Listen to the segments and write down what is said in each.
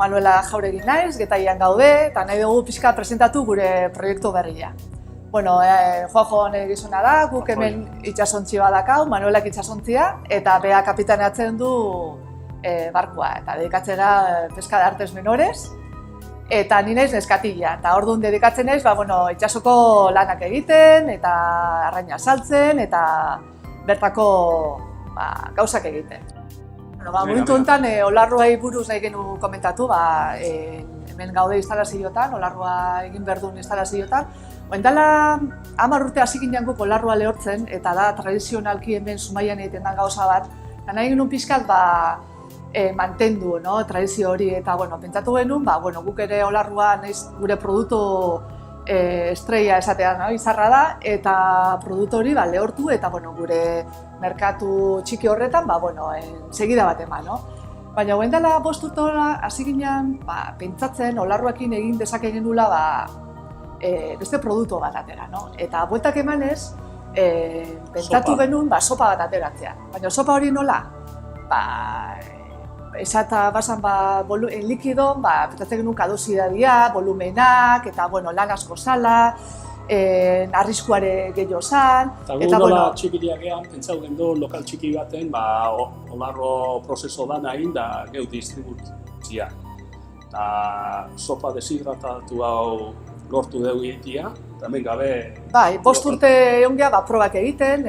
Manuela Jauregin naiz, Getaian gaude, eta nahi dugu pixka presentatu gure proiektu berria. Bueno, Juanjo nire gizona da, guk hemen itxasontzi bat dakau, Manuelak itxasontzia, eta bea kapitaneatzen du barkua, eta dedikatzera peska de artes menores, eta ni naiz neskatila, eta orduan dedikatzen naiz, itxasoko lanak egiten, eta arraina saltzen, eta bertako gauzak egiten. Momentu honetan, olarruai buruz nahi genu komentatu, hemen gaude instalazioetan, olarrua egin behar duen instalazioetan. Dela 10 urte hasi ginen guk olarrua lehortzen, eta da tradizionalki hemen Zumaian egiten den gauza bat. Nahi genuen pixkat mantendu tradizio hori, eta pentsatu genuen, guk ere olarrua gure produktu estrella esatea izarra da, eta produktu hori lehortu, eta gure merkatu txiki horretan segida bat eman. Baina guen dela 5 urte hasi ginen pentsatzen olarruakin egin dezake genula beste produktu bat atera. Eta bueltak emanez, pentsatu genuen sopa bat ateratzea. Baina sopa hori nola? Esata basan likido, pentsatzen genuen kaduzidadia, volumenak, eta lan asko zala, arriskuare gehiago zan. Eta nola txikiak egan, pentsau gendu lokal txiki baten, olarro prozeso dana egin da geu distributzia. Eta sopa deshidratatu hau lortu dugu egitea, eta hemen gabe... 5 urte egon geha probak egiten,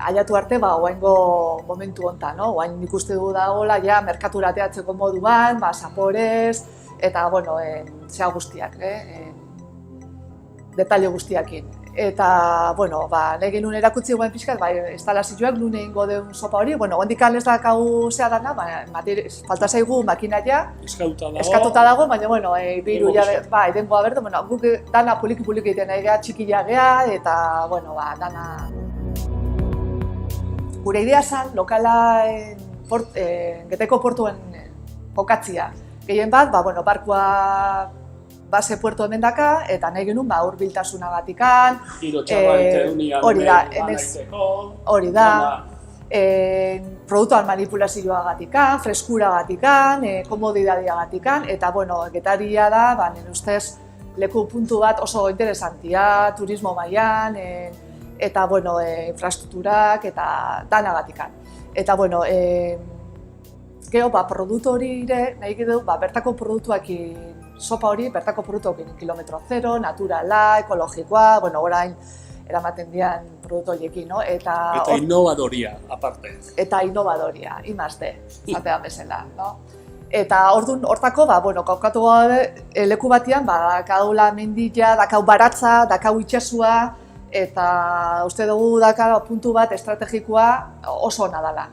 aiatu arte oaingo momentu honetan, oain ikuste dugu dagoela merkatura ateatzeko moduan, zaporez, eta zea guztiak, detalle guztiakin. Eta, nahi genuen erakutsi guen pixkat, instalazioak nuen egingo den sopa hori, hondikan ez dakagu zea dana, falta zaigu makinaia, eskatuta dago, baina, biru denboa berdu, guk dana poliki-poliki egiten egea, txikila gea, eta, dana... Gure idea zen, lokala Geteko portuen kokatzia. Gehien bat, barkua base puerto hemen daka, eta nahi genuen hurbiltasunagatikan. Giro txarra egiteunian hori da. Produktuan manipulazioagatikan, freskuragatikan, komodidadiagatikan, eta getaria da, nire ustez, leku puntu bat oso interesantia, turismo mailan, eta infrastrukturak eta danagatikan. Eta gero produktu hori ere nahi dugu bertako produktuakin sopa hori, bertako produktuakin kilometro zero, naturala, ekologikoa, orain eramaten dian produktu horiekin, Eta innovadoria, aparte. Eta innovadoria, imazte, zatean bezala, Eta hortako, kaukatu leku batian, dakaula mendila, dakau baratza, dakau itxasua, eta uste dugu daka puntu bat estrategikoa oso ona dela.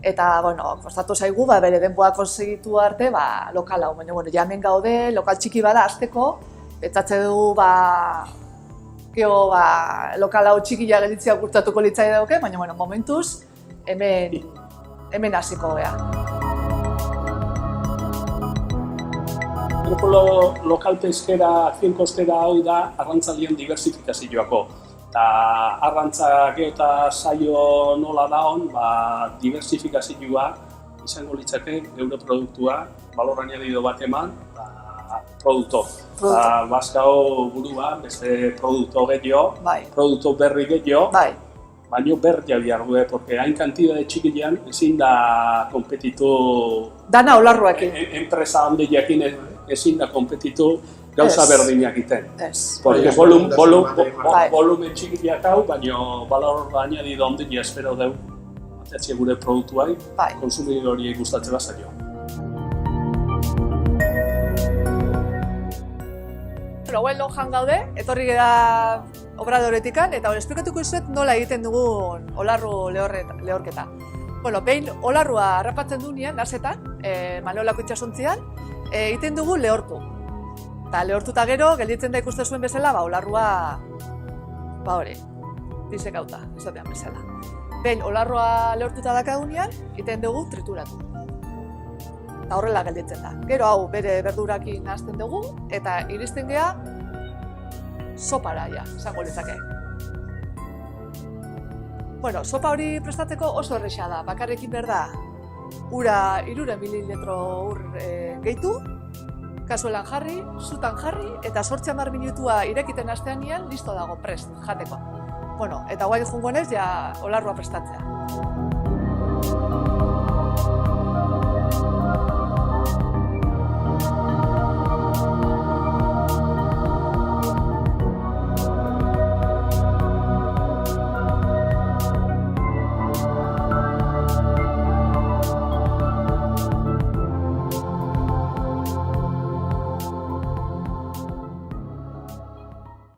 Eta, kostatu zaigu, bere denboa konsegitu arte, lokal hau. Baina, hemen gaude, lokal txiki bada azteko, pentsatze dugu, lokal hau txikia gelditzea gustatuko litzai dauke, baina, momentuz, hemen hasiko gea. Lokal peskera, azien kostera hau da, arrantzalien diversifikazioako. Eta arrantza eta saio nola daun, diversifikazioa izango litzake geure produktua, balor añadido bat eman, produktu. Bazkao burua, beste produktu gehiago, produktu berri gehiago, baina berria behar du, porque hain kantidade txikilean ezin da kompetitu... Dana olarruekin. Enpresa handiakin ezin da kompetitu gauza berdinak iten. Porque volumen txikiak hau, baina balor añadido handia espero dugu ateatzea gure produktuai, konsumidoriei gustatzen bazaio. Guen lonjan gaude, etorri gara obradoretikan, eta esplikatuko izuet nola egiten dugun olarru lehorketa. Behin olarrua harrapatzen duenean, nasetan, Manuelako itxasontzian, egiten dugu lehortu. Eta lehortuta gero, gelditzen da ikuste zuen bezala, olarrua, hori, disekauta, izatean bezala. Behin olarrua lehortuta dakagunean, egiten dugu trituratu. Eta horrela gelditzen da. Gero hau bere berdurakin nahazten dugu, eta iristen gea sopara, izango litzake. Sopa hori prestatzeko oso erresa da, bakarrekin behar da ura 300 mililitro ur gehitu, kasuelan jarri, zutan jarri, eta 8-10 minutua irekiten hasteanean listo dago prest jateko. Bueno, eta guai jungo nez ja olarrua prestatzea.